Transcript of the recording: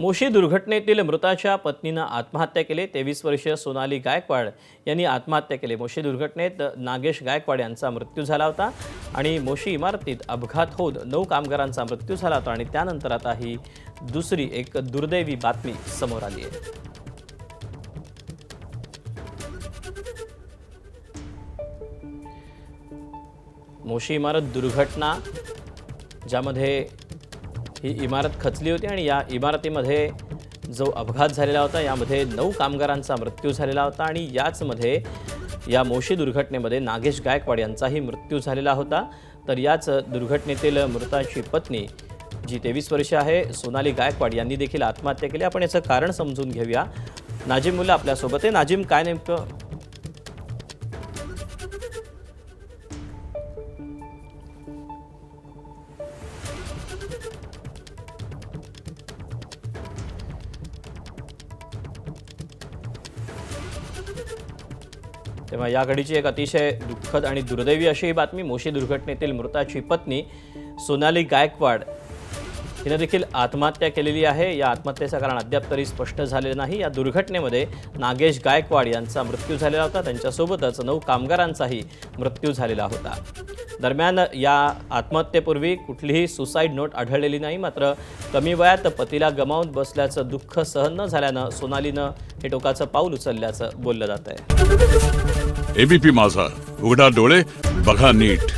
मोशी दुर्घटनेतील मृताच्या पत्नीनं आत्महत्या केली। 23 वर्षीय सोनाली गायकवाड यांनी आत्महत्या केली। मोशी दुर्घटनेत नागेश गायकवाड यांचा मृत्यू झाला होता आणि मोशी इमारतीत अपघात होत 9 कामगारांचा मृत्यू झाला होता आणि त्यानंतर आता ही दुसरी एक दुर्दैवी बातमी समोर आली आहे। मोशी इमारत दुर्घटना ज्यामध्ये ही इमारत खचली होती आणि या इमारतीमध्ये जो अपघात झालेला होता यामध्ये 9 कामगारांचा मृत्यू झालेला होता आणि याचमध्ये या मोशी दुर्घटनेमध्ये नागेश गायकवाड यांचाही मृत्यू झालेला होता। तर याच दुर्घटनेतील मृताची पत्नी जी 23 वर्षे आहे सोनाली गायकवाड यांनी देखील आत्महत्या केली। आपण याचं कारण समजून घेऊया। नाजिम मुल्ला आपल्यासोबत आहे। नाजिम, काय नेमकं तेव्हा या घडीची एक अतिशय दुःखद आणि दुर्दैवी अशी ही बातमी। मोशी दुर्घटनेतील मृताची पत्नी सोनाली गायकवाड हिने देखील आत्महत्या केलेली आहे। या आत्महत्येचं कारण अद्याप तरी स्पष्ट झालेलं नाही। या दुर्घटनेमध्ये नागेश गायकवाड यांचा मृत्यू झालेला होता, त्यांच्यासोबतच 9 कामगारांचाही मृत्यू झालेला होता। दरम्यान या आत्महत्येपूर्वी कुठलीही सुसाईड नोट आढळलेली नाही। मात्र कमी वयात पतीला गमावून बसल्याचं दुःख सहन न झाल्यानं सोनालीनं हे टोकाचं पाऊल उचलल्याचं बोललं जात आहे। एबीपी माझा, उघडा डोळे बघा नीट।